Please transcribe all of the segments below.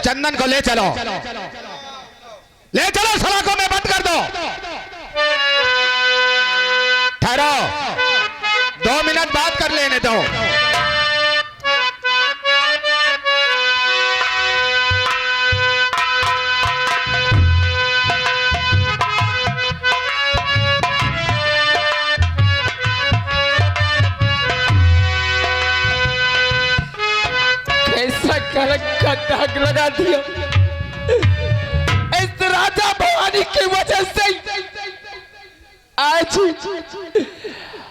चंदन को ले चलो, ले चलो, सलाखों में बंद कर दो। ठहरो, 2 मिनट बात कर लेने दो। कलंक का दाग लगा दिया इस राजा भवानी की वजह से। आज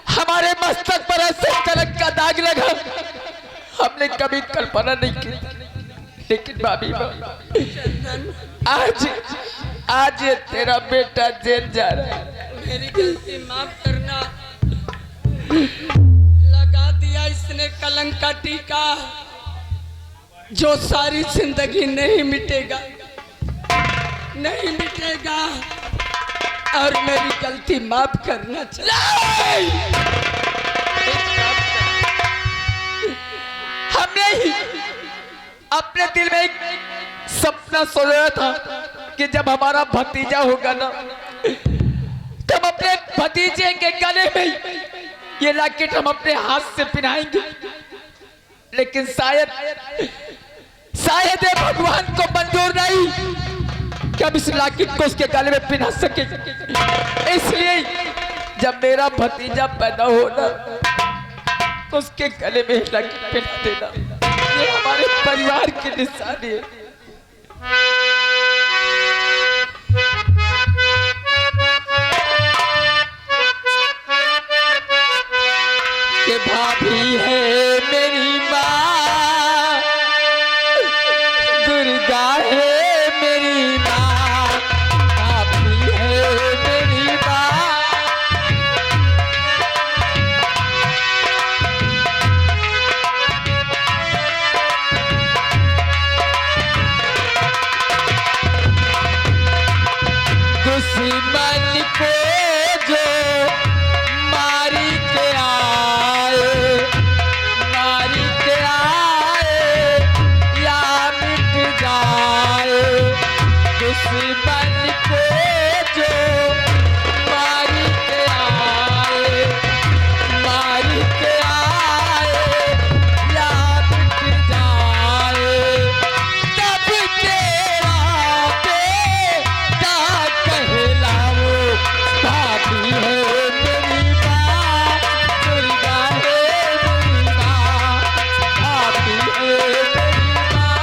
हमारे मस्तक पर ऐसे कलंक का दाग लगा, हमने कभी कल्पना नहीं की। लेकिन भाभी आज ये तेरा बेटा जेल जा रहा है। मेरी गलती माफ करना, लगा दिया इसने कलंक का टीका जो सारी जिंदगी नहीं मिटेगा, नहीं मिटेगा। और मेरी गलती माफ करना चाहिए। हमने ही अपने दिल में एक सपना सोचा था कि जब हमारा भतीजा होगा ना, तब अपने भतीजे के गले में ये लॉकेट हम अपने हाथ से पहनाएंगे। लेकिन शायद ये भगवान को मंजूर नहीं कि हम इस लॉकेट को उसके गले में पहना सके। इसलिए जब मेरा भतीजा पैदा होना तो उसके गले में लॉकेट पहना देना, ये हमारे परिवार की निशानी है। कि भाभी है मेरी माँ, दुर्गा है मेरी माँ, भाभी है मेरी माँ। दुश्मन को जो मारी के आए, मारी के आए या मिट जाए। दुश्मन को जो मारी के आए, मारी के आए या मिट जाए। तब तेरा बेटा कहलाओ, भाभी है मेरी माँ, दुर्गा है मेरी माँ, भाभी है मेरी माँ।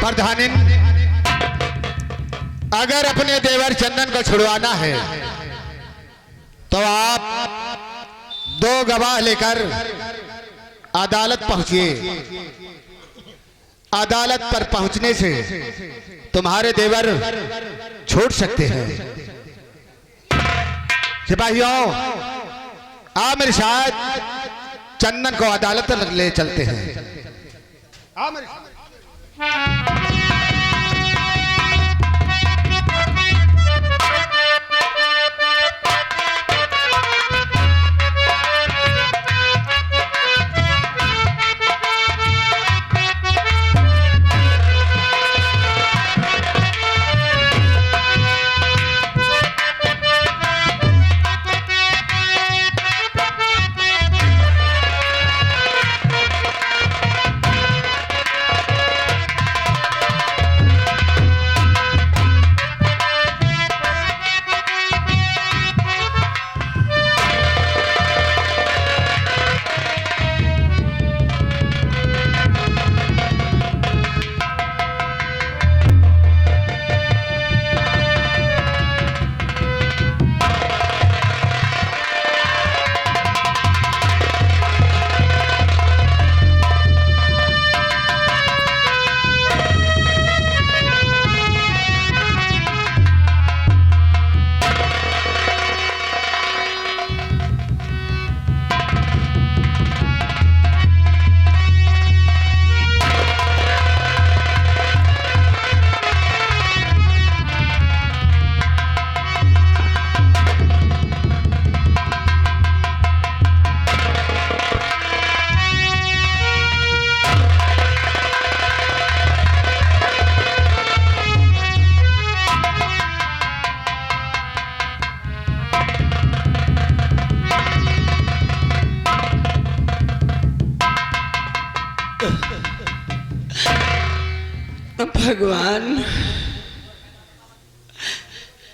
प्रधानिन, अगर अपने देवर चंदन को छुड़वाना है तो आप 2 गवाह लेकर अदालत पहुंचिए। अदालत पर पहुंचने से तुम्हारे देवर छूट सकते हैं। सिपाहियों, आप मेरे साथ चंदन को अदालत तक ले चलते हैं। आओ मेरे साथ। भगवान,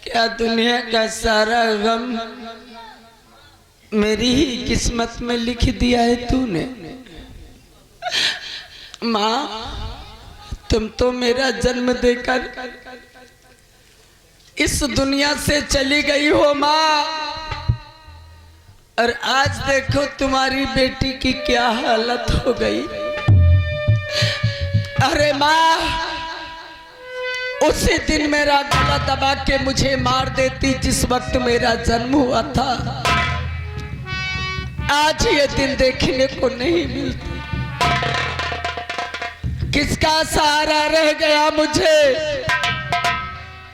क्या दुनिया का सारा गम मेरी ही किस्मत में लिख दिया है तूने। माँ, तुम तो मेरा जन्म देकर इस दुनिया से चली गई हो माँ, और आज देखो तुम्हारी बेटी की क्या हालत हो गई। अरे माँ, उसी दिन मेरा गला दबा के मुझे मार देती जिस वक्त मेरा जन्म हुआ था। आज ये दिन देखने को नहीं मिलता। किसका सहारा रह गया मुझे,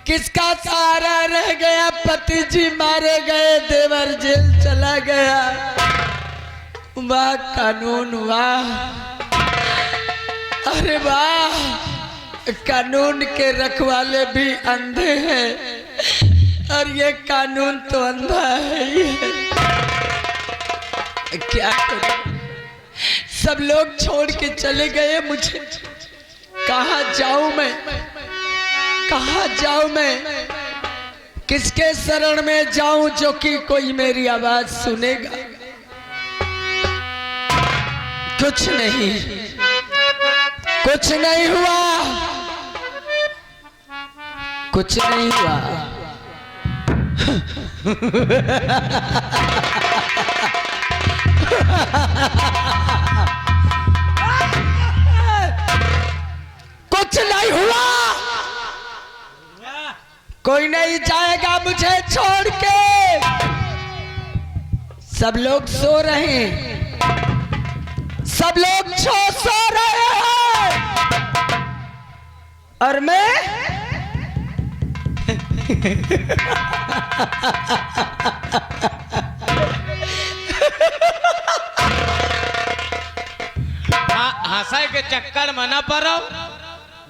किसका सहारा रह गया। पति जी मारे गए, देवर जेल चला गया। वाह कानून वाह, अरे वाह, कानून के रखवाले भी अंधे हैं और ये कानून तो अंधा है ही है। क्या करूं, सब लोग छोड़ के चले गए मुझे। कहाँ जाऊं मैं, कहाँ जाऊं मैं, किसके शरण में जाऊं जो कि कोई मेरी आवाज सुनेगा। कुछ नहीं, कुछ नहीं हुआ, कुछ नहीं हुआ। कुछ नहीं हुआ, कोई नहीं जाएगा मुझे छोड़ के। सब लोग सो रहे हैं, सब लोग सो रहे हैं, और मैं हंसाई के चक्कर मना पड़ो,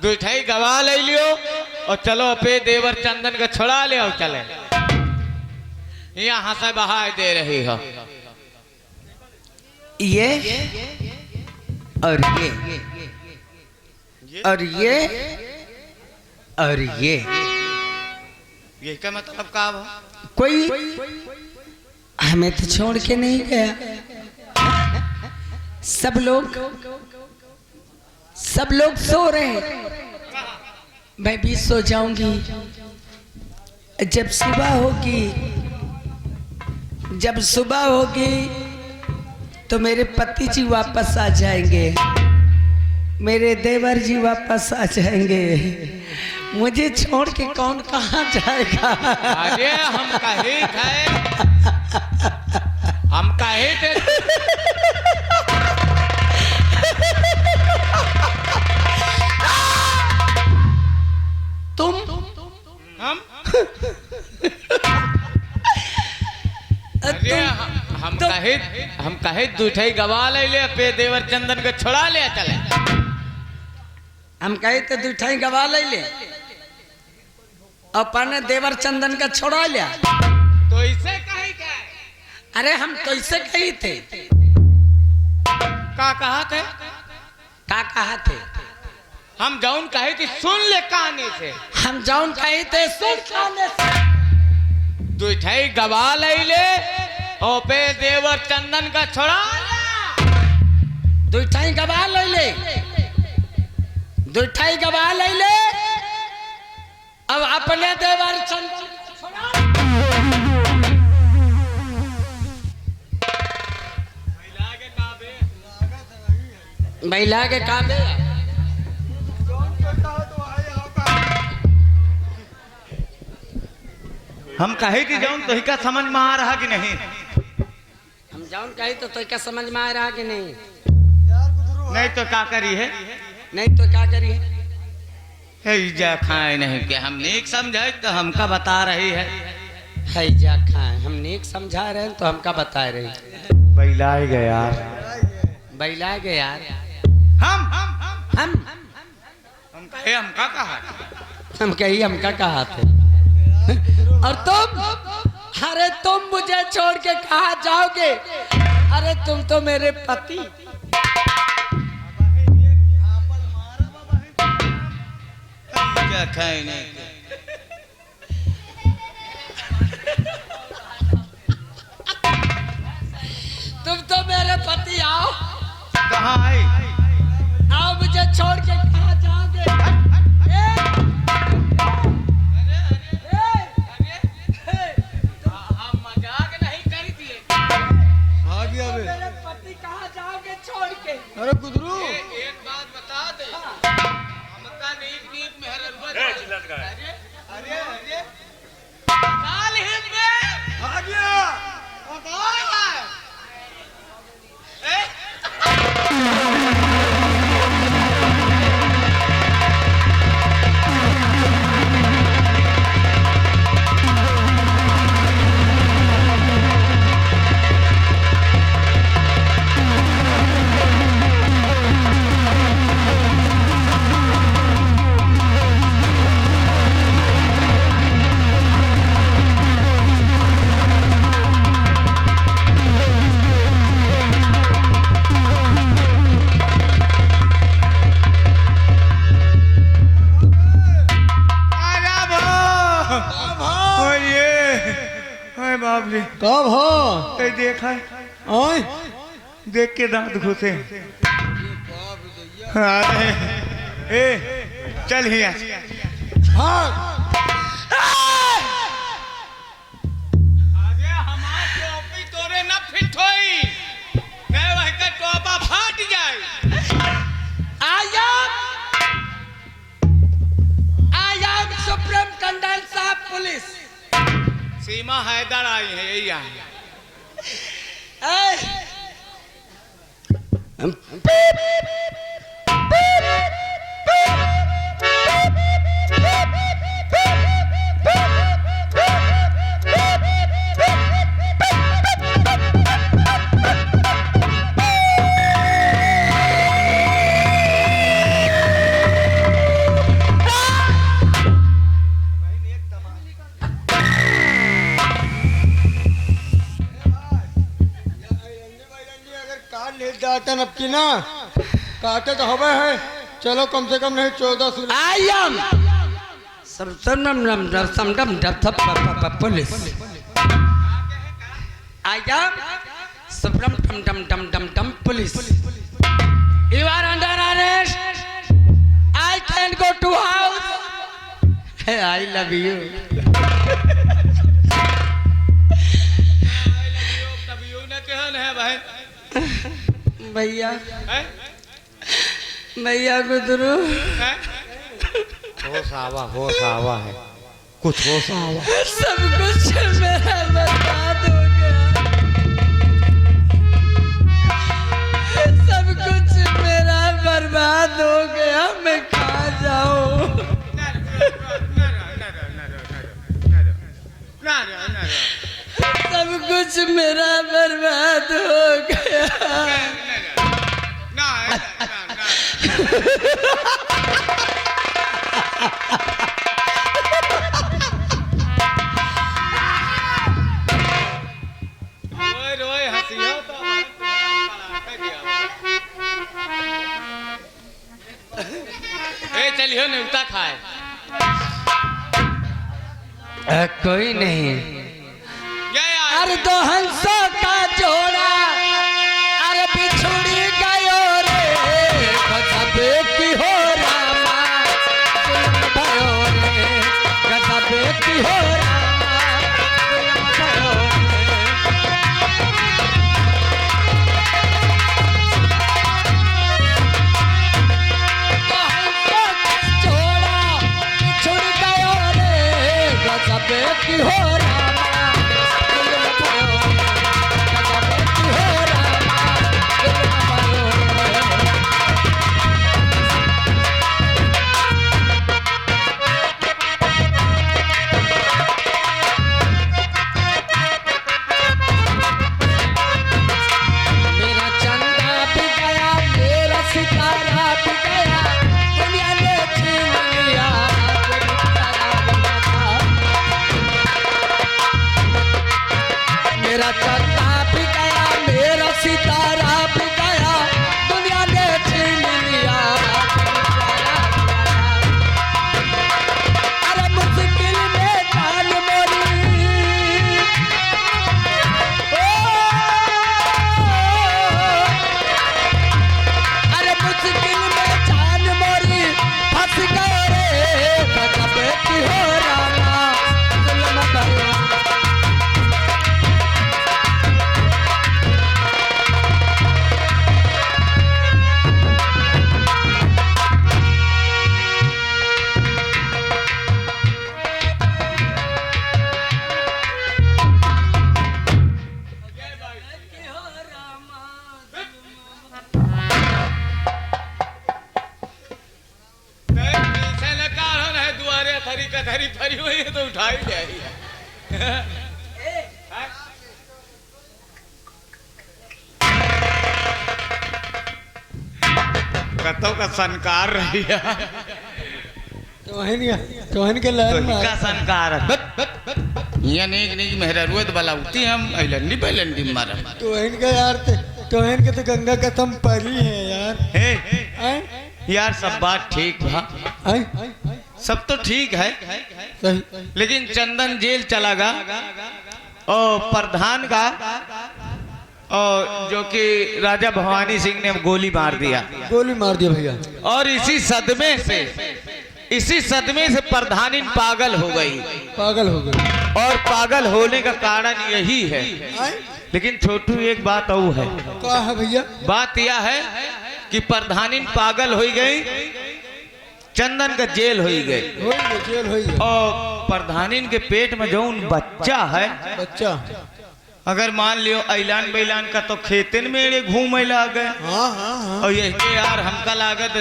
दुठाई गवा ले लियो और चलो पे देवर चंदन के छोड़ा ले और चले। यहाँ हंसा बहा दे रही हो। ये और ये और ये और ये क्या मतलब का हो? कोई हमें तो छोड़ के नहीं गया। सब लोग सो रहे हैं, मैं भी सो जाऊंगी। जब सुबह होगी तो मेरे पति जी वापस आ जाएंगे, मेरे देवर जी वापस आ जाएंगे। मुझे छोड़ के कौन कहाँ जाएगा। अरे हम कहे थे, हम कहे थे तुम हम कहे दूठाई गवा ले पे देवर चंदन के छोड़ा ले चले। हम कहे तो दूठाई गवा ले अपने देवर चंदन का छोड़ा लिया। तो इसे कही क्या? अरे हम तो इसे कही थे। का कहा थे? का कहा थे? हम जौन कहे थी सुन ले कहानी से। हम जौन कहे थे सुन कहानी से। दूठाई गवा ले और पे देवर चंदन का छोड़ा। दूठाई गवा ले, दूठाई गवा ले, अब अपने देवर चंदन महिला के काबे। हम कहे कि जौन तो क्या समझ में आ रहा कि नहीं? हम जौन कहे तो क्या समझ में आ रहा कि नहीं? नहीं तो क्या करी है? नहीं तो क्या करी है? जा खाए नहीं के हम नेक समझे तो हमका बता रही है। जा खाए हम नेक समझा रहे हैं तो हमका बता रही। बैलाए गए यार, बैला गए यार। हम कहे हमका कहा, हम कही हमका कहा थे। और तुम, अरे तुम मुझे छोड़ के कहाँ जाओगे? अरे तुम तो मेरे पति। क्या खाए नहीं तुम तो मेरे पति आओ कहाँ आई आओ मुझे छोड़ के कहाँ जाओगे हम मजाक नहीं करी थी मेरे पति कहाँ जाओगे छोड़ के अरे गुदरू एक बात बता दे हमका नीक नीक मेहरत अरे अरे अरे काल हिंद में आ गया बाप रे कब हो कहीं देखा है ओए देख के दांत घुसे अरे ए चल हिया हाँ आगे हमार टोपी तोरे न फिट होई मैं वह का टोपा फाट जाए I am Superintendent साहब पुलिस सीमा हैदर आई है यही आई दातन अब की ना काटे तो हवे है चलो कम से कम नहीं 14 I am police I am police. You are under arrest. I can't go to house. I love you. भैया भैया गुदरू होश आवा है कुछ होश आवा सब कुछ मेरा बर्बाद हो गया सब कुछ मेरा बर्बाद हो गया मैं कहाँ जाऊँ सब कुछ मेरा बर्बाद हो गया रोए हंसियो तो चलियो न्यूता खाए कोई नहीं अरे दो हंसों का जोड़ा अरे बिछुड़ी गयो रे गजबे की हो रामा भयो रे गजबे की हो रामा भयो दो हंसों का जोड़ा बिछुड़ गयो रे गजबे की हो भरी हुई है तो उठा ही जाएगी। कतों का संकार रही है तोहन के लहर में का संकार ये नहीं मेहरा रुए तो बलाउती हम ऐलंडी बैलंडी मारा तोहन के यार तोहन के तो गंगा कसम परी है यार। यार सब बात ठीक बा, सब तो ठीक है, सही। लेकिन चंदन जेल चला गा और प्रधान का और जो कि राजा भवानी सिंह ने गोली मार दिया भैया। और इसी सदमे से प्रधानी पागल हो गई और पागल होने का कारण यही है। लेकिन छोटू एक बात और है। क्या है भैया? बात यह है कि प्रधानी पागल हो गई, चंदन का जेल हो गई और प्रधानी के पेट में जो बच्चा है, अगर मान लियो ऐलान बैलान का तो खेतन में घूमे लागे। और यही यार हमका लागत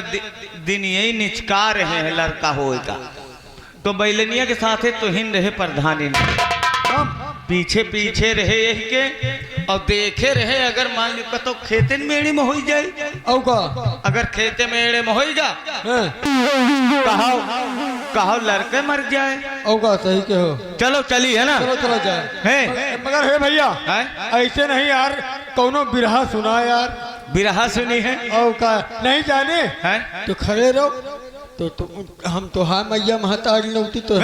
दिन यही निचका रहे हैं लड़का होएगा तो बैलनिया के साथ तो हिंद रहे प्रधानी पीछे पीछे रहे यही के और देखे रहे। अगर मान लियो तो खेतन मेड़े में हो जाए अगर खेते मेड़े में हो जा कहो लड़के मर जाए सही के हो। चलो चली है ना, चलो जाए है मगर है भैया ऐसे नहीं यार, कौनो बिरहा सुना यार। बिरहा सुनी है और का नहीं जाने है तो खड़े रहो तो हम तो हाँ मैया महतारी नौती तो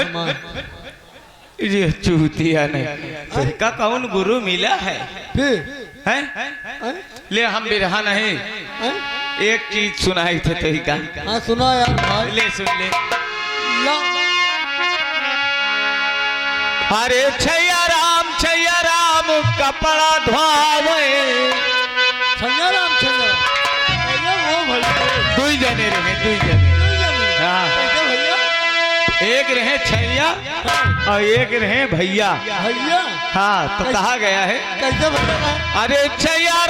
ये चूतिया नहीं तो का कौन गुरु मिला है फिर हैं? ले हम बिरहा नहीं एक चीज सुनाई थे तो ही का। हाँ सुना यार भाई। ले सुन ले। अरे छैया राम कपड़ा धोवे दुई जने रहे हाँ, एक रहे छैया और एक रहे भैया। हाँ तो कहा गया है कैसे भैया? अरे छैया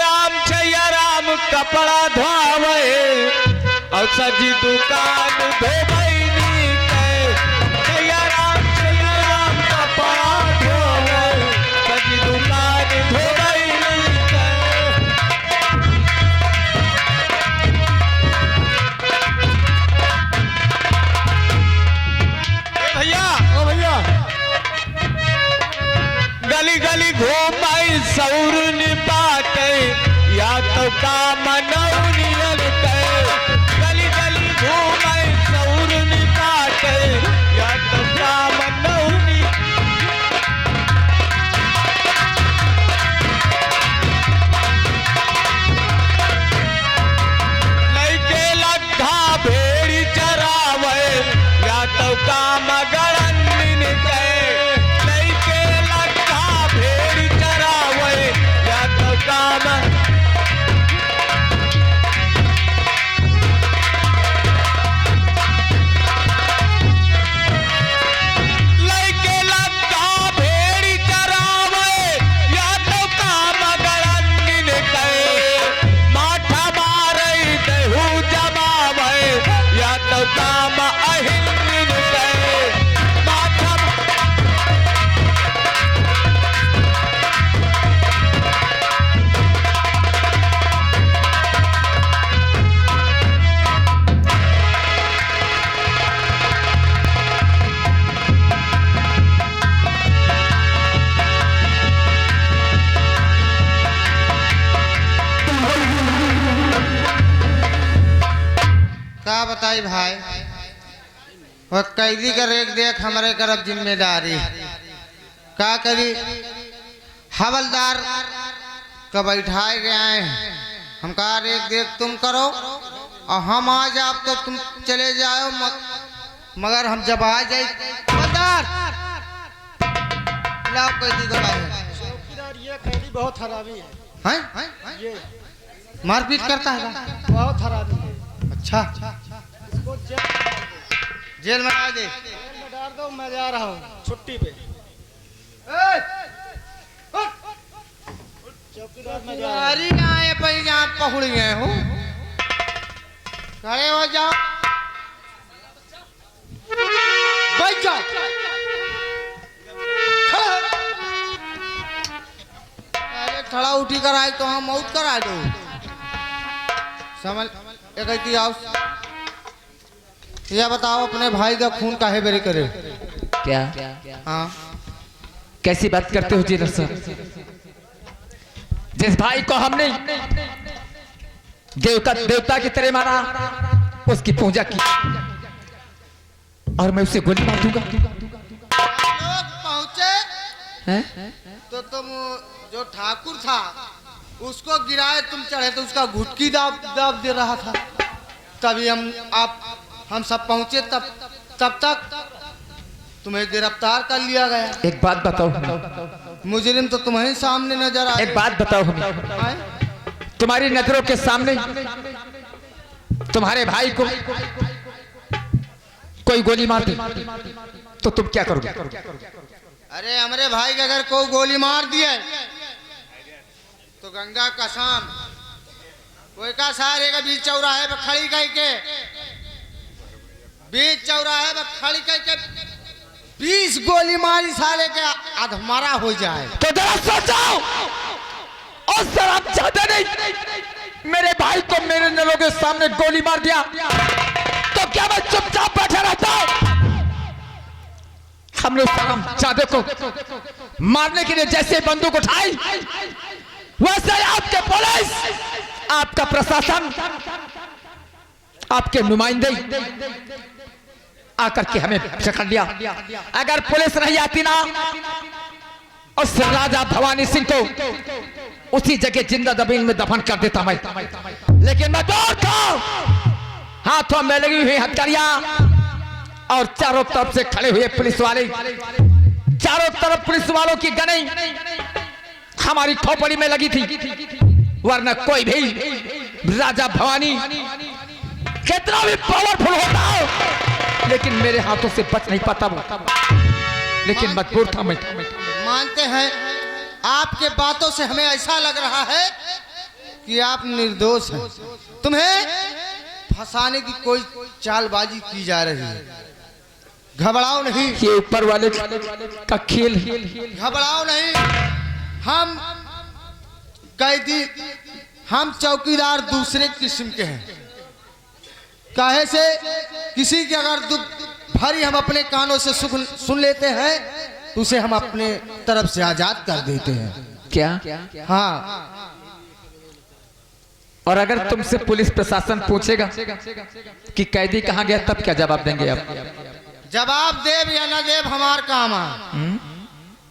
राम कपड़ा धोवे और सजी दुकान धोबैनी के। छैया राम कपड़ा धोवे सजी दुकान धोबैनी के। भैया गली गली घूमाई सौरन बाटे या तो काम नौनियन के। गली गली घूमाई सौरन बाटे या तो काम नौनी। लइके लद्धा भेड़ी चरावे या तो काम गड़न के। लइके लद्धा भेड़ी चरावे या तो काम लइके लद्धा भेड़ी चरावे या तो काम गड़न के। माठा मारे देहू जमावे या तो काम अहिन के। माठा क्या बताई भाई, और कैदी का रेख देख हमारे करब जिम्मेदारी का करी। हवलदार का बैठाए गए हैं, हम कहा रेख देख तुम करो और हम आ जाओ तो तुम चले जाओ। मगर हम जब आ जाए हवलदार लाओ कैदी का ये कैदी बहुत हरामी है। हैं? मारपीट करता है बहुत हरामी है। अच्छा इसको जेल में डाल दे। डाल दो, मैं जा रहा हूँ छुट्टी पे। चौकीदार में जा रहा हूँ। अरे आए पर यहाँ पहुड़ गए हो, खड़े हो जाओ, बैठ जाओ। उठी कराए तो हम मौत करा दो समझ एक आओ यह बताओ अपने भाई का खून काहे बेरे करे क्या हाँ कैसी बात करते हो जी सर? जिस भाई को हमने देवता की तरह माना, उसकी पूजा की और मैं उसे गोली मार दूंगा? लोग पहुंचे हैं? तो तुम जो ठाकुर था उसको गिराए, तुम चढ़े तो उसका घुटकी दाब दे रहा था। तभी हम सब पहुंचे, तब तक तुम्हें गिरफ्तार कर लिया गया। एक बात बताओ, मुजरिम तो तुम्हें सामने नजर आए। एक बात बताओ हमें, आए? तुम्हारी नजरों के सामने तुम्हारे भाई को कोई गोली मार दे तो तुम क्या करोगे? अरे हमारे भाई के अगर कोई गोली मार दिए तो गंगा कसम कोई का सारे का बीच चौराहे पे खड़ी कह के, बीच चौराहे पे खड़ी कह के 20 गोली मारी साले के अधमरा हो जाए। तो जरा सोचो, और सर आप चाहते नहीं मेरे भाई को मेरे नलों के सामने गोली मार दिया तो क्या मैं चुपचाप बैठा रहता? हमने उस सलाम चादे को मारने के लिए जैसे बंदूक उठाई, वैसे आपके पुलिस, आपका प्रशासन, आपके नुमाइंदे आकर के हमें पकड़ लिया। अगर पुलिस नहीं आती ना, उस राजा भवानी सिंह को उसी जगह जिंदा जमीन में दफन कर देता मैं, लेकिन मैं दूर था, हाथों में लगी हुई हथकड़ियां और चारों तरफ से खड़े हुए पुलिस वाले, चारों तरफ पुलिस वालों की गने हमारी खोपड़ी में लगी थी, वरना कोई भी राजा भवानी कितना भी पावरफुल होता हो, लेकिन मेरे हाथों से बच नहीं पाता वो, लेकिन मजबूर था मैं। मानते हैं आपके बातों से हमें ऐसा लग रहा है कि आप निर्दोष हैं, तुम्हें फंसाने की कोई चालबाजी की जा रही है। घबराओ नहीं, ये ऊपर वाले का खेल। घबराओ नहीं, हम कैदी, हम चौकीदार दूसरे किस्म के हैं। काहे से किसी के अगर दुख भरी हम अपने कानों से सुन लेते हैं तो उसे हम अपने तरफ से आजाद कर देते हैं। क्या? हाँ, और अगर तुमसे पुलिस प्रशासन पूछेगा कि कैदी कहाँ गया, तब क्या जवाब देंगे आप? जवाब देव या न देव हमार काम आए,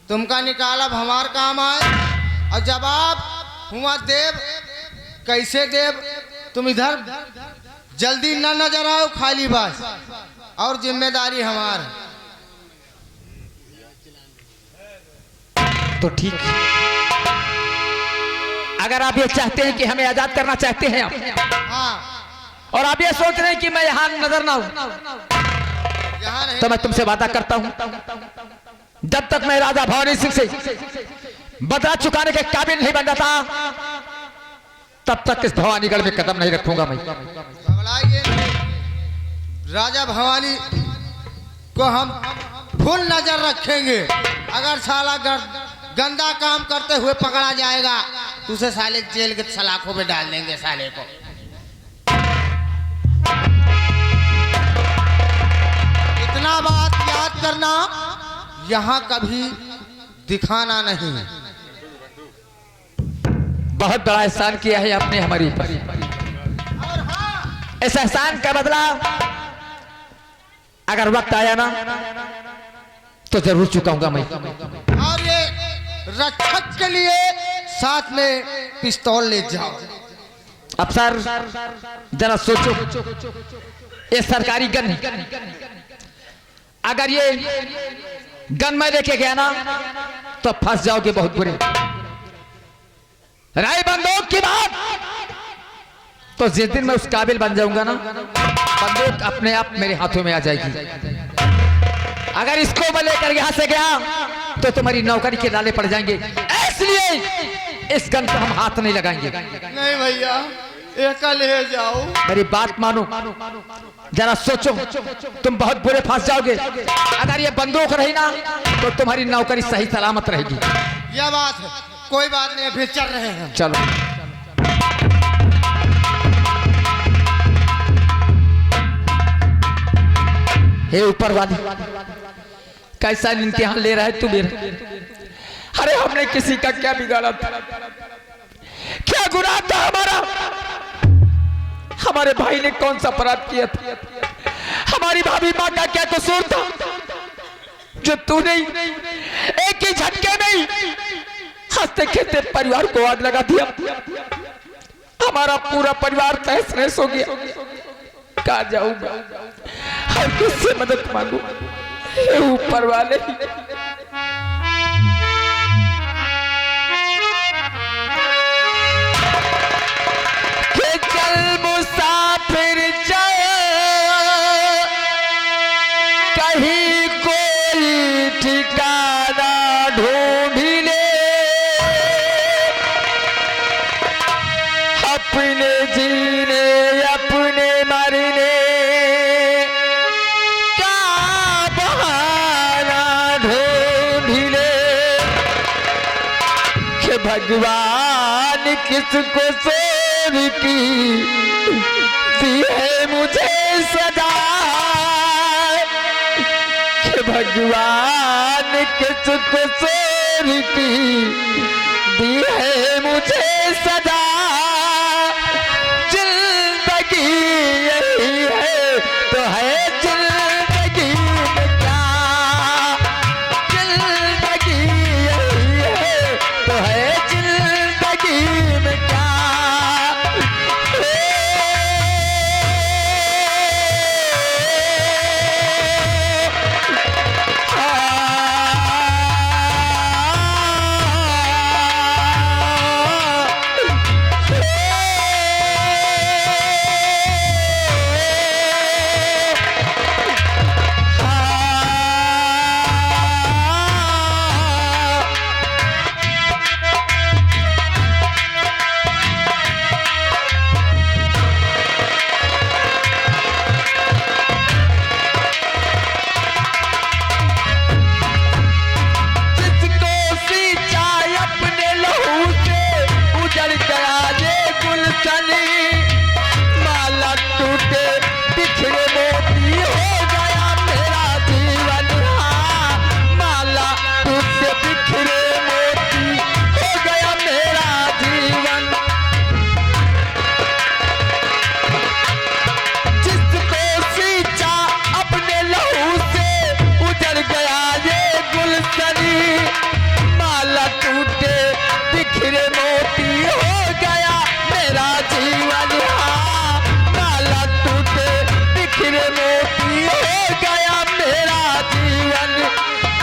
तुमका निकालब हमार काम आए, और जवाब हुआ देव कैसे देव, तुम इधर जल्दी न नजर आओ, खाली बस, और जिम्मेदारी हमार। तो ठीक है, अगर आप ये चाहते हैं कि हमें आजाद करना चाहते हैं आप, हाँ, और आप ये सोच रहे हैं कि मैं यहाँ नजर ना हूं, यहाँ नहीं, तो मैं तुमसे वादा करता हूं, जब तक मैं राजा भवानी सिंह से बदला चुकाने के काबिल नहीं बन जाता, तब तक इस भवानीगढ़ में कदम नहीं रखूंगा मैं। घबराइए नहीं, राजा भवानी को हम फुल नजर रखेंगे। अगर साला गंदा काम करते हुए पकड़ा जाएगा तो उसे साले जेल के सलाखों में डाल देंगे साले को। इतना बात याद करना, यहाँ कभी दिखाना नहीं। बहुत बड़ा एहसान किया है आपने हमारी पर, इस एहसान का बदला अगर वक्त आया ना तो जरूर चुकाऊंगा मैं। और ये रक्षक के लिए साथ में पिस्तौल ले जाओ। अब सर जरा सोचो, ये सरकारी गन है, अगर ये गन में लेके गया ना तो फंस जाओगे बहुत बुरे। राय बंदूक की बात, तो जिस दिन मैं उस काबिल बन जाऊंगा ना, बंदूक अपने आप मेरे हाथों में आ जाएगी। अगर इसको मैं लेकर यहां से गया तो तुम्हारी नौकरी के नाले पड़ जाएंगे, इसलिए इस गन को हम हाथ नहीं लगाएंगे। नहीं भैया, एक ले जाओ। मेरी बात मानो, जरा सोचो, तुम बहुत बुरे फंस जाओगे। अगर ये बंदूक रही ना तो तुम्हारी नौकरी सही सलामत रहेगी। यह बात है, कोई बात नहीं, फिर चल रहे हैं। चलो। हे ऊपर वाले, कैसा इम्तिहान ले रहा है तू मेरा? अरे हमने किसी का क्या बिगाड़ा था? क्या गुनाह था हमारा? हमारे भाई ने कौन सा अपराध किया था? हमारी भाभी माँ का क्या कसूर था जो तूने एक ही झटके में हंसते खेलते परिवार को आग लगा दिया? हमारा पूरा परिवार तहस नहस हो गया। कहाँ जाऊंगा और किससे मदद मांगू? हे ऊपर वाले, के चल मुसाफिर जाए कहीं कोई ठिकाना ढूंढ ले, अपने जीने अपने मरने का बहाना ढूंढ ले, कि भगवान किसको सोर की दी है मुझे सदा, कि भगवान किसको सोर की दी है मुझे सदा। जिंदगी यही है तो है जिंदगी में क्या, जिंदगी यही है तो है जिंदगी में क्या।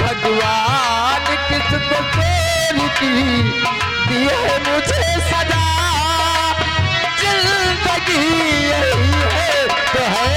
भगवान किसको सोर की दी है मुझे सदा। जिंदगी यही है तो है